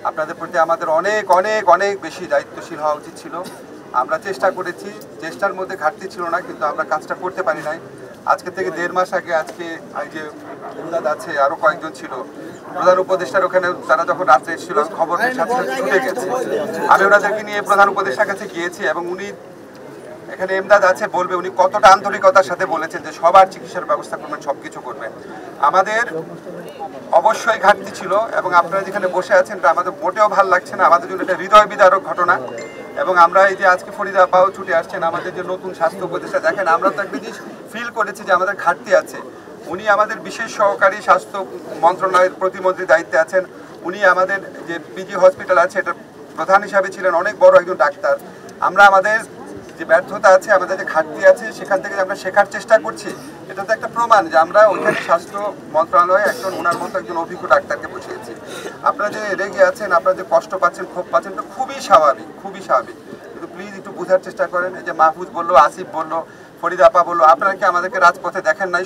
আপনাদের প্রতি আমাদের অনেক অনেক অনেক বেশি দায়িত্বশীল হওয়া উচিত ছিল। আমরা চেষ্টা করেছি, চেষ্টার মধ্যে ঘাটতি ছিল না, কিন্তু আমরা কাজটা করতে পারি নাই। আজকে থেকে 1.5 মাস আগে আজকে এই যে উন্দাদ আছে, আরও কয়েকজন ছিল প্রধান উপদেষ্টার ওখানে, তারা যখন রাত্রে এসেছিল খবর সাথে সাথে ছুটে গেছে। আমি ওনাদেরকে নিয়ে প্রধান উপদেষ্টার কাছে গিয়েছি এবং উনি এখানে এমদাদ আছে বলবে উনি কতটা আন্তরিকতার সাথে বলেছেন যে সবার চিকিৎসার ব্যবস্থা করবেন, সব কিছু করবেন। আমাদের অবশ্যই ঘাটতি ছিল এবং আপনারা যেখানে বসে আছেন এটা আমাদের মোটেও ভালো লাগছে না, আমাদের জন্য এটা হৃদয় বিদারক ঘটনা। এবং আমরা এই যে আজকে ফরিদা আপাও ছুটে আসছেন, আমাদের যে নতুন স্বাস্থ্য উপদেষ্টা, দেখেন আমরা তো একটা জিনিস ফিল করেছি যে আমাদের ঘাটতি আছে। উনি আমাদের বিশেষ সহকারী স্বাস্থ্য মন্ত্রণালয়ের প্রতিমন্ত্রীর দায়িত্বে আছেন। উনি আমাদের যে পিজি হসপিটাল আছে এটার প্রধান হিসাবে ছিলেন, অনেক বড় একজন ডাক্তার। আমরা আমাদের যে ব্যর্থতা আছে, আমাদের যে ঘাটতি আছে, সেখান থেকে আমরা শেখার চেষ্টা করছি। এটা তো একটা প্রমাণ যে আমরা ওইখানে স্বাস্থ্য মন্ত্রণালয়ে একজন ওনার মতো একজন অভিজ্ঞ ডাক্তারকে বসিয়েছি। আপনারা যে রেগে আছেন, আপনারা যে কষ্ট পাচ্ছেন, ক্ষোভ পাচ্ছেন, এটা খুবই স্বাভাবিক, খুবই স্বাভাবিক। কিন্তু প্লিজ একটু বোঝার চেষ্টা করেন। এই যে মাহফুজ বললো, আসিফ বললো, ফরিদা আপা বললো, আপনারা কি আমাদেরকে রাজপথে দেখেন নাই?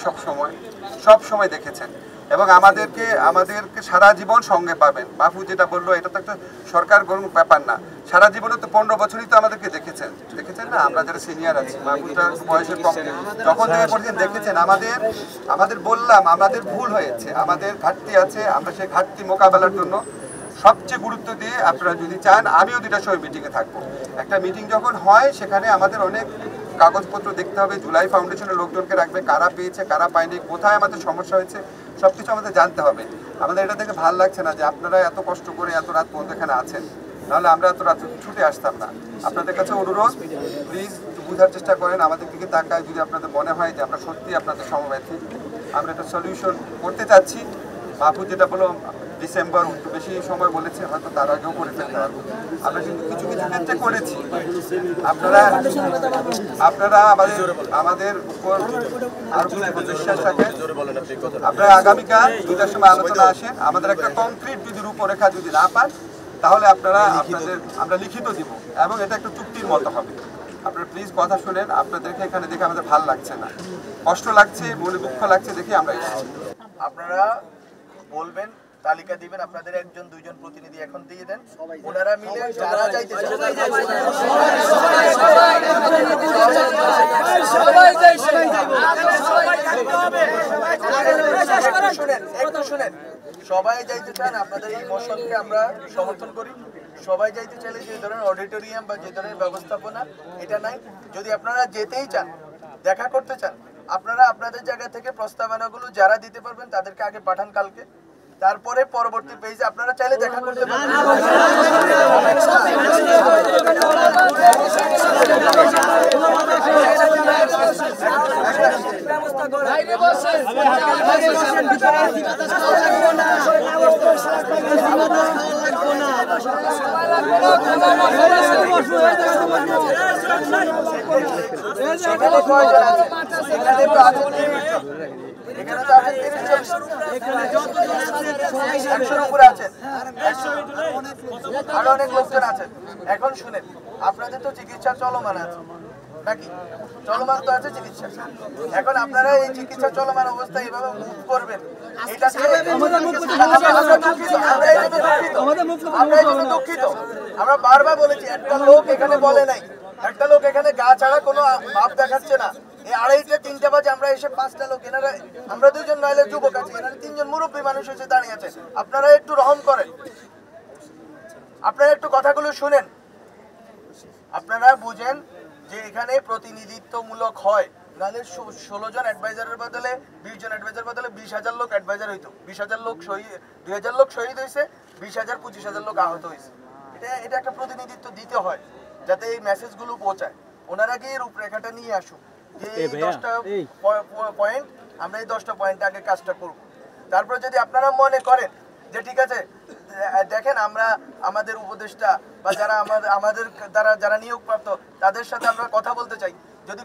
সব সময় দেখেছেন এবং আমাদেরকে সারা জীবন সঙ্গে পাবেন। মাহফুজ যেটা বললো, এটা তো একটা সরকার গরম ব্যাপার না। সারা জীবনে তো 15 বছরই তো আমাদেরকে দেখেছেন না? আমরা যারা সিনিয়র আছি, মাহফুজটা বয়সের কম, যখন থেকে পর্যন্ত দেখেছেন আমাদের বললাম আমাদের ভুল হয়েছে, আমাদের ঘাটতি আছে। আমরা সেই ঘাটতি মোকাবেলার জন্য সবচেয়ে গুরুত্ব দিয়ে, আপনারা যদি চান আমিও 2টার সময় মিটিংয়ে থাকবো। একটা মিটিং যখন হয় সেখানে আমাদের অনেক কাগজপত্র দেখতে হবে, জুলাই ফাউন্ডেশনের লোকজনকে রাখবে, কারা পেয়েছে কারা পায়নি, কোথায় আমাদের সমস্যা হয়েছে, সব কিছু আমাদের জানতে হবে। আমাদের এটা দেখে ভালো লাগছে না যে আপনারা এত কষ্ট করে এত রাত পর্যন্ত এখানে আছেন, নাহলে আমরা এত রাত ছুটে আসতাম না। আপনাদের কাছে অনুরোধ, প্লিজ একটু বোঝার চেষ্টা করেন, আমাদের দিকে তাকায়। যদি আপনাদের মনে হয় যে আমরা সত্যি আপনাদের সমব্যথী, আমরা একটা সলিউশন করতে চাচ্ছি। মাহফুজ যেটা বলো ডিসেম্বর, একটু বেশি সময় বলেছে, হয়তো তার আগেও করে ফেলতে পারবো। আমরা কিন্তু কিছু ক্ষেত্রে করেছি। আপনারা আমাদের উপর আরো বিশ্বাস রাখেন। আপনারা আগামীকাল 2টার সময় আলোচনা আসেন। আমাদের একটা কংক্রিট যদি রূপরেখা যদি না পান, তাহলে আমরা লিখিত দিব এবং এটা একটা চুক্তির মতো হবে। আপনারা প্লিজ কথা শুনেন। আপনাদেরকে এখানে দেখে আমাদের ভালো লাগছে না, কষ্ট লাগছে, মনে দুঃখ লাগছে দেখে আমরা এসেছি। আপনারা বলবেন, তালিকা দিবেন, আপনাদের 1-2 জন প্রতিনিধি এখন দিয়ে দেন। ওনারা মিলে যারা চাইতে শুনেন, সবাই যাইতে চান, আপনাদের এই মোশনকে আমরা সমর্থন করি। সবাই যাইতে চাইলে যে ধরনের অডিটোরিয়াম বা যে ধরনের ব্যবস্থাপনা এটা নাই। যদি আপনারা যেতেই চান, দেখা করতে চান, আপনারা আপনাদের জায়গা থেকে প্রস্তাবনাগুলো যারা দিতে পারবেন তাদেরকে আগে পাঠান কালকে, তারপরে পরবর্তী পেজে আপনারা চাইলে দেখা করতে পারবেন। আরো অনেক লোকজন আছেন। এখন শুনেন, আপনাদের তো চিকিৎসা চলমান আছে নাকি? চলমান তো আছে চিকিৎসা। এখন আপনারা এই চিকিৎসা চলমান অবস্থায় এইভাবে মুভ করবেন, এটা আমরা দুঃখিত। আমরা বারবার বলেছি, একটা লোক এখানে বলে নাই, একটা লোক এখানে গা ছাড়া কোনো ভাব দেখাচ্ছে না। এই 2:30-3টা বাজে আমরা এসে 5টা লোক, এনারা আমরা 2 জন নইলে যুবক আছি, এনারা 3 জন মুরব্বী মানুষ এসে দাঁড়িয়ে আছে। আপনারা একটু রহম করেন, আপনারা একটু কথাগুলো শুনেন। আপনারা বুঝেন যে এখানে প্রতিনিধিত্বমূলক হয়, নাহলে 16 জন অ্যাডভাইজারের বদলে 20 জন অ্যাডভাইজার বদলে 20,000 লোক অ্যাডভাইজার হইতো। 20,000 লোক শহীদ, 2,000 লোক শহীদ হয়েছে, 20,000-25,000 লোক আহত হয়েছে। এটা একটা প্রতিনিধিত্ব দিতে হয় যাতে এই মেসেজগুলো পৌঁছায়। ওনারা গিয়ে রূপরেখাটা নিয়ে আসুক যে এই 10টা পয়েন্ট, আমরা এই 10টা পয়েন্টে আগে কাজটা করব। তারপর যদি আপনারা মনে করেন যে ঠিক আছে, দেখেন আমরা আমাদের উপদেষ্টা বা যারা আমাদের দ্বারা যারা নিয়োগপ্রাপ্ত তাদের সাথে আমরা কথা বলতে চাই, যদি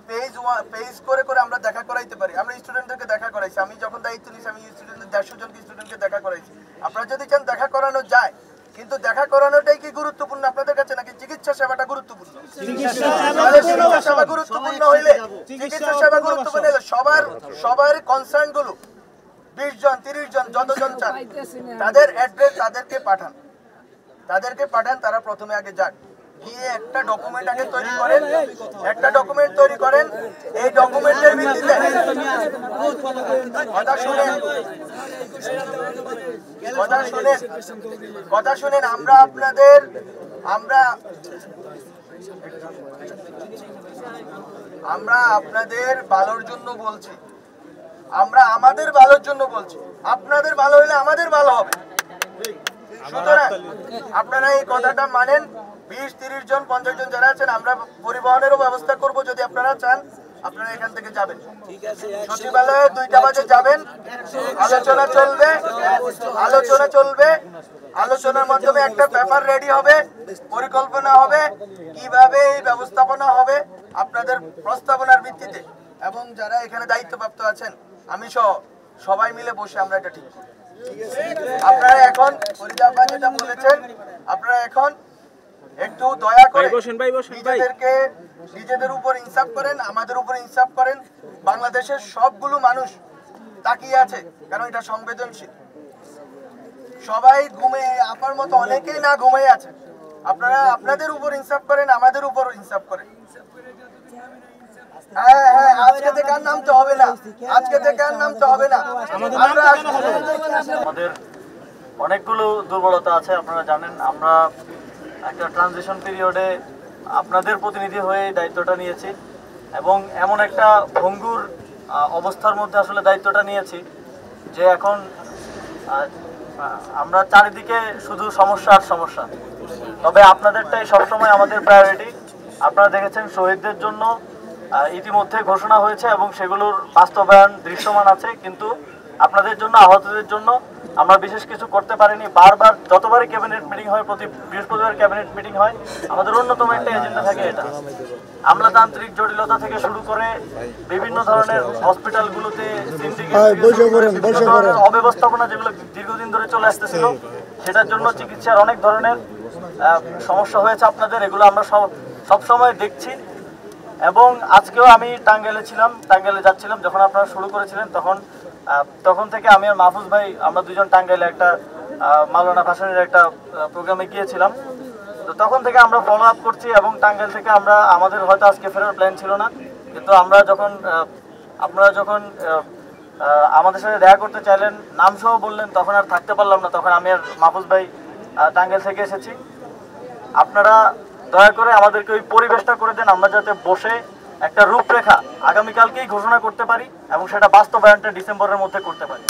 পেজ করে আমরা দেখা করাইতে পারি। আমরা স্টুডেন্টদেরকে দেখা করাইছি, আমি যখন দায়িত্ব নিয়েছি আমি স্টুডেন্টদের 150 জনকে স্টুডেন্টকে দেখা করাইছি। আপনারা যদি চান দেখা করানো যায়, কিন্তু দেখা করানোটাই কি গুরুত্বপূর্ণ আপনাদের কাছে, নাকি চিকিৎসা সেবাটা গুরুত্বপূর্ণ? চিকিৎসা সেবা গুরুত্বপূর্ণ হইলে, চিকিৎসা সেবা গুরুত্বপূর্ণ হলে সবার কনসার্ন গুলো 20 জন 30 জন যতজন চান তাদের অ্যাড্রেস তাদেরকে পাঠান। তাদেরকে পাঠান, তারা প্রথমে আগে যাক, গিয়ে একটা ডকুমেন্ট আগে তৈরি করেন, একটা ডকুমেন্ট তৈরি করেন। এই ডকুমেন্টের ভিত্তিতে কথা শুনেন, আমরা আপনাদের ভালোর জন্য বলছি, আমরা আমাদের ভালোর জন্য বলছি। আপনাদের ভালো হলে আমাদের ভালো হবে। সুতরাং আপনারা এই কথাটা মানেন। 20-30 জন 50 জন যারা আছেন, আমরা পরিবহনেরও ব্যবস্থা করব। যদি আপনারা চান আপনারা এখান থেকে যাবেন, সচিবালয়ে 2টা বাজে যাবেন। আলোচনা চলবে। আলোচনার মাধ্যমে একটা পেপার রেডি হবে, পরিকল্পনা হবে, কিভাবে এই ব্যবস্থাপনা হবে আপনাদের প্রস্তাবনার ভিত্তিতে। এবং যারা এখানে দায়িত্বপ্রাপ্ত আছেন, আমি সহ সবাই মিলে বসে আমরা এটা ঠিক করি। আপনারা এখন যেটা বলেছেন, আপনারা এখন একটু দয়া করে নিজেদের উপর ইনসাফ করেন, আমাদের উপর ইনসাফ করেন। বাংলাদেশের সবগুলো মানুষ তাকিয়ে আছে, কারণ এটা সংবেদনশীল। সবাই ঘুমে, আপনার মতো অনেকেই না ঘুমিয়ে আছে। আপনারা আপনাদের উপর ইনসাফ করেন, আমাদের উপর ইনসাফ করেন। হ্যাঁ, আজকে থেকে আর নামতে হবে না। আমাদের অনেকগুলো দুর্বলতা আছে, আপনারা জানেন। আমরা একটা ট্রানজিশন পিরিয়ডে আপনাদের প্রতিনিধি হয়ে দায়িত্বটা নিয়েছি এবং এমন একটা ভঙ্গুর অবস্থার মধ্যে আসলে দায়িত্বটা নিয়েছি যে এখন আমরা চারিদিকে শুধু সমস্যা আর সমস্যা। তবে আপনাদেরটাই সবসময় আমাদের প্রায়োরিটি। আপনারা দেখেছেন শহীদদের জন্য ইতিমধ্যে ঘোষণা হয়েছে এবং সেগুলোর বাস্তবায়ন দৃশ্যমান আছে, কিন্তু আপনাদের জন্য, আহতদের জন্য আমরা বিশেষ কিছু করতে পারিনি। বারবার যতবারই ক্যাবিনেট মিটিং হয়, প্রতি বৃহস্পতিবার ক্যাবিনেট মিটিং হয়, আমাদের অন্যতম একটা এজেন্ডা থাকে এটা। আমলাতান্ত্রিক জটিলতা থেকে শুরু করে বিভিন্ন ধরনের হসপিটালগুলোতে অব্যবস্থাপনা যেগুলো দীর্ঘদিন ধরে চলে আসতেছিল, সেটার জন্য চিকিৎসার অনেক ধরনের সমস্যা হয়েছে আপনাদের। এগুলো আমরা সবসময় দেখছি। এবং আজকেও আমি টাঙ্গাইলে যাচ্ছিলাম যখন আপনারা শুরু করেছিলেন, তখন থেকে আমি আর মাহফুজ ভাই আমরা দুজন টাঙ্গাইলে একটা মাওলানা ভাসানীর একটা প্রোগ্রামে গিয়েছিলাম। তো তখন থেকে আমরা ফলো আপ করছি এবং টাঙ্গাইল থেকে আমাদের হয়তো আজকে ফেরার প্ল্যান ছিল না, কিন্তু আপনারা যখন আমাদের সাথে দেখা করতে চাইলেন, নামসহ বললেন, তখন আর থাকতে পারলাম না। তখন আমি আর মাহফুজ ভাই টাঙ্গাইল থেকে এসেছি। আপনারা দয়া করে আমাদেরকে ওই পরিবেশটা করে দেন, আমরা যাতে বসে একটা রূপরেখা আগামীকালকেই ঘোষণা করতে পারি এবং সেটা বাস্তবায়নটা ডিসেম্বরের মধ্যে করতে পারি।